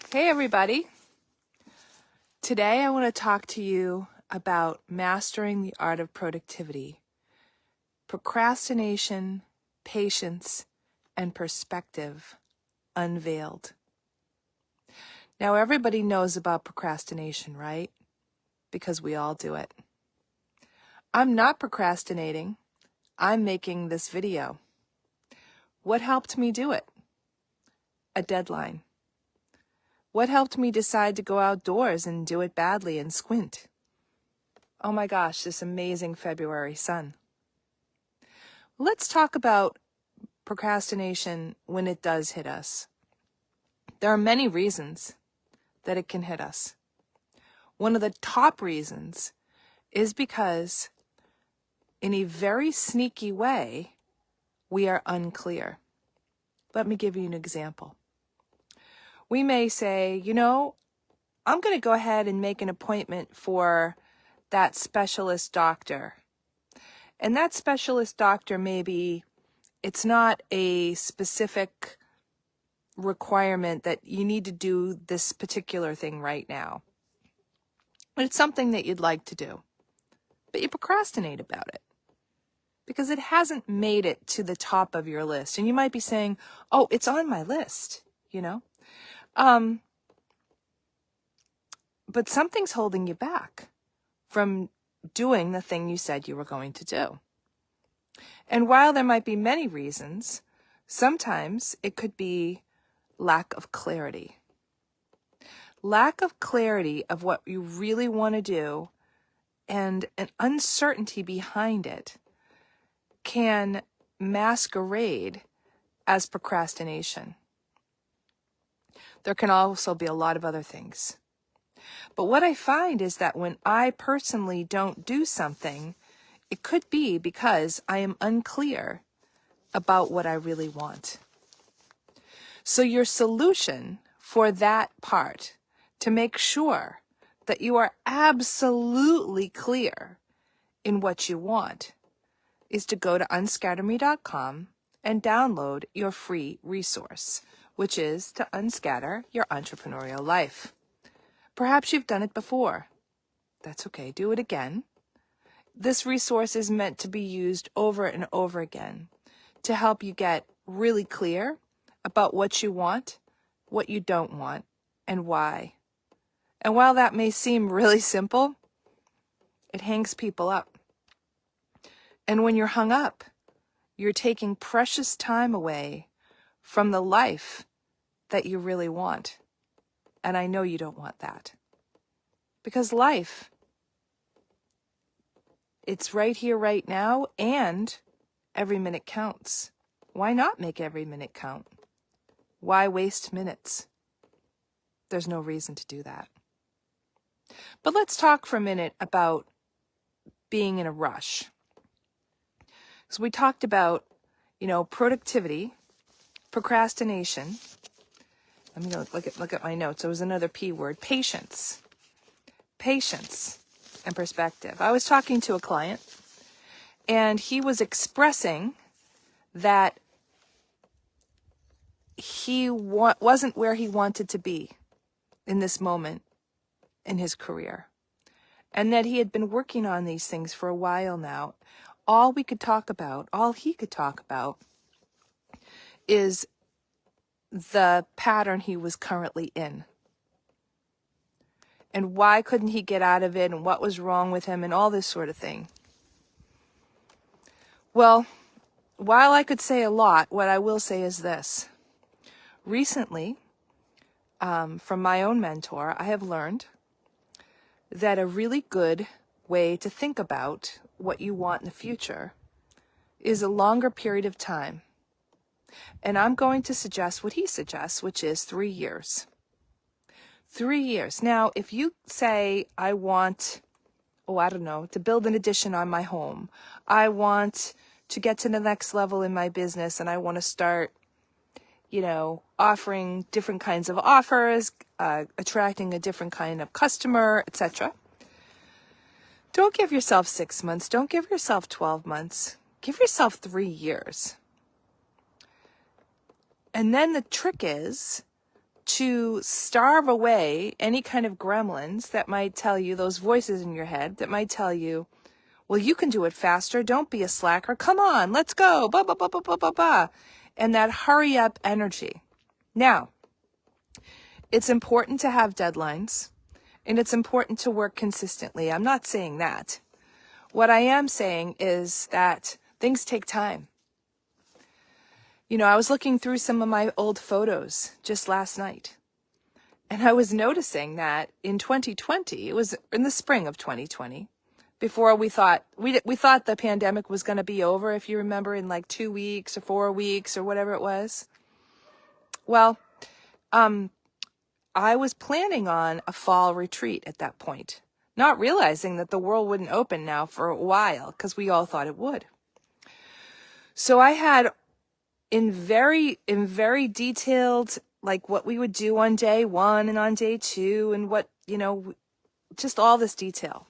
Hey everybody. Today I want to talk to you about mastering the art of productivity, procrastination, patience, and perspective unveiled. Now everybody knows about procrastination, right? Because we all do it. I'm not procrastinating. I'm making this video. What helped me do it? A deadline. What helped me decide to go outdoors and do it badly and squint? Oh my gosh, this amazing February sun. Let's talk about procrastination when it does hit us. There are many reasons that it can hit us. One of the top reasons is because in a very sneaky way, we are unclear. Let me give you an example. We may say, I'm going to go ahead and make an appointment for that specialist doctor. And that specialist doctor it's not a specific requirement that you need to do this particular thing right now. But it's something that you'd like to do. But you procrastinate about it because it hasn't made it to the top of your list. And you might be saying, oh, it's on my list, But something's holding you back from doing the thing you said you were going to do. And while there might be many reasons, sometimes it could be lack of clarity. Lack of clarity of what you really want to do and an uncertainty behind it can masquerade as procrastination. There can also be a lot of other things. But what I find is that when I personally don't do something, it could be because I am unclear about what I really want. So your solution for that part, to make sure that you are absolutely clear in what you want, is to go to unscatterme.com and download your free resource, which is to unscatter your entrepreneurial life. Perhaps you've done it before. That's okay. Do it again. This resource is meant to be used over and over again to help you get really clear about what you want, what you don't want, and why. And while that may seem really simple, it hangs people up. And when you're hung up, you're taking precious time away from the life that you really want. And I know you don't want that. Because life, it's right here, right now, and every minute counts. Why not make every minute count? Why waste minutes? There's no reason to do that. But let's talk for a minute about being in a rush. So we talked about, productivity, procrastination. Let me look at my notes. There was another P word, patience. Patience and perspective. I was talking to a client, and he was expressing that he wasn't where he wanted to be in this moment in his career, and that he had been working on these things for a while now. All he could talk about is the pattern he was currently in. And why couldn't he get out of it, and what was wrong with him, and all this sort of thing. Well, while I could say a lot, what I will say is this. Recently, from my own mentor, I have learned that a really good way to think about what you want in the future is a longer period of time. And I'm going to suggest what he suggests, which is 3 years. 3 years. Now, if you say, I want, to build an addition on my home. I want to get to the next level in my business, and I want to start, offering different kinds of offers, attracting a different kind of customer, etc. Don't give yourself 6 months. Don't give yourself 12 months. Give yourself 3 years. And then the trick is to starve away any kind of gremlins that might tell you, those voices in your head that might tell you, well, you can do it faster. Don't be a slacker. Come on, let's go. Blah, blah, blah, blah, blah, blah, blah. And that hurry up energy. Now, it's important to have deadlines, and it's important to work consistently. I'm not saying that. What I am saying is that things take time. You know, I was looking through some of my old photos just last night, and I was noticing that in 2020, it was in the spring of 2020, before we thought the pandemic was going to be over, if you remember, in like 2 weeks or 4 weeks or whatever it was. Well, I was planning on a fall retreat at that point, not realizing that the world wouldn't open now for a while, because we all thought it would. So I had in very detailed, like what we would do on day 1 and on day 2 and what, you know, just all this detail.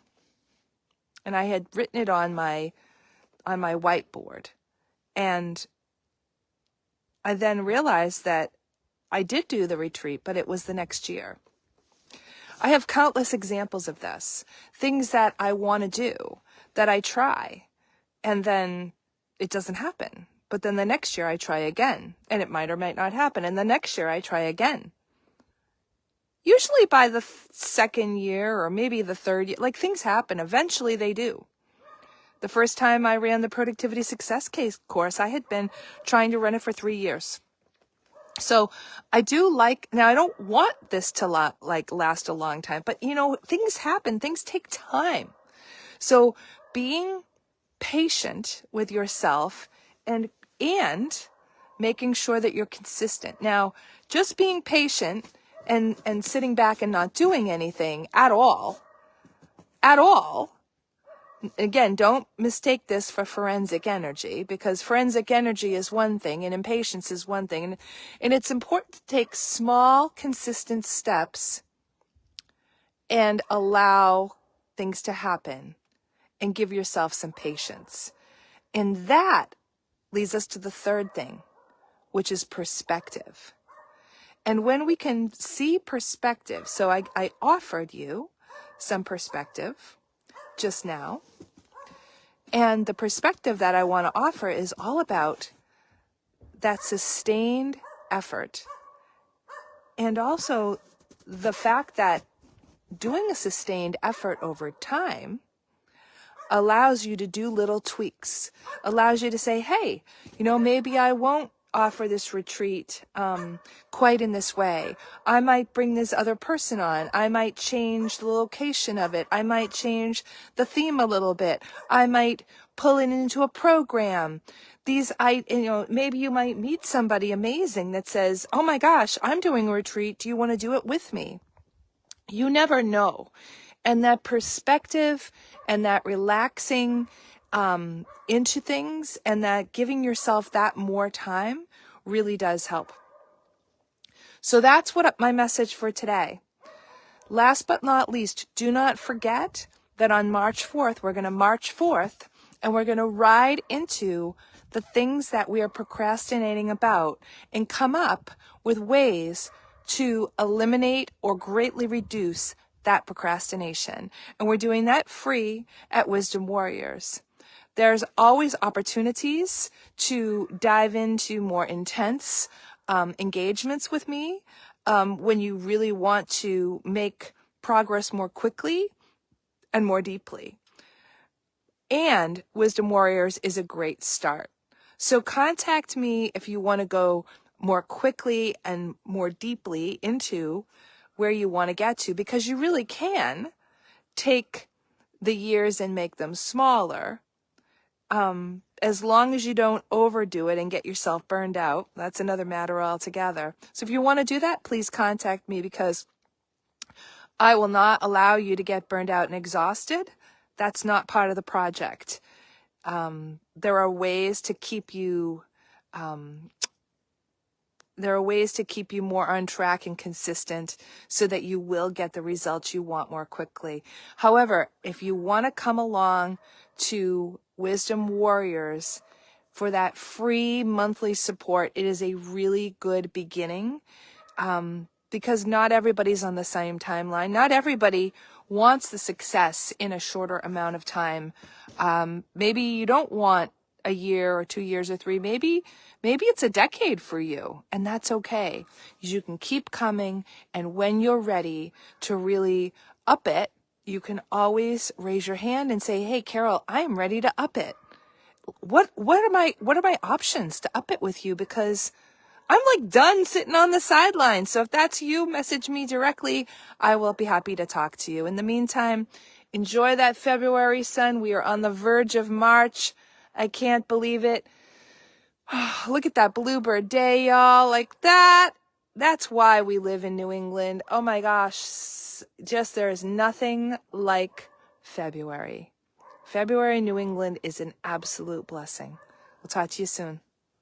And I had written it on my whiteboard. And I then realized that I did do the retreat, but it was the next year. I have countless examples of this. Things that I want to do, that I try, and then it doesn't happen. But then the next year I try again, and it might or might not happen. And the next year I try again. Usually by the second year or maybe the third year, like things happen. Eventually they do. The first time I ran the Productivity Success Case course, I had been trying to run it for 3 years. So I do like, now I don't want this to last a long time, but you know, things happen, things take time. So being patient with yourself and making sure that you're consistent. Now, just being patient and sitting back and not doing anything at all, again, don't mistake this for forensic energy, because forensic energy is one thing and impatience is one thing. And it's important to take small, consistent steps and allow things to happen and give yourself some patience. And that leads us to the third thing, which is perspective. And when we can see perspective, so I offered you some perspective just now. And the perspective that I want to offer is all about that sustained effort. And also the fact that doing a sustained effort over time allows you to do little tweaks, allows you to say, hey, you know, maybe I won't offer this retreat quite in this way. I might bring this other person on. I might change the location of it. I might change the theme a little bit. I might pull it into a program. Maybe you might meet somebody amazing that says, oh my gosh, I'm doing a retreat. Do you want to do it with me? You never know. And that perspective and that relaxing into things and that giving yourself that more time really does help. So that's what my message for today. Last but not least, do not forget that on March 4th, we're going to march forth and we're going to ride into the things that we are procrastinating about and come up with ways to eliminate or greatly reduce that procrastination. And we're doing that free at Wisdom Warriors. There's always opportunities to dive into more intense engagements with me when you really want to make progress more quickly and more deeply. And Wisdom Warriors is a great start. So contact me if you want to go more quickly and more deeply into where you want to get to, because you really can take the years and make them smaller. As long as you don't overdo it and get yourself burned out. That's another matter altogether. So if you want to do that, please contact me, because I will not allow you to get burned out and exhausted. That's not part of the project. There are ways to keep you more on track and consistent so that you will get the results you want more quickly. However, if you want to come along to Wisdom Warriors for that free monthly support, it is a really good beginning. because not everybody's on the same timeline. Not everybody wants the success in a shorter amount of time. Maybe you don't want a year or 2 years or 3. Maybe it's a decade for you, and that's okay. You can keep coming, and when you're ready to really up it, you can always raise your hand and say, "Hey, Carol, I am ready to up it. What are my options to up it with you? Because I'm like done sitting on the sidelines." So if that's you, message me directly. I will be happy to talk to you. In the meantime, enjoy that February sun. We are on the verge of March. I can't believe it. Look at that bluebird day, y'all. Like that. That's why we live in New England. Oh my gosh. Just there is nothing like February. February in New England is an absolute blessing. We'll talk to you soon.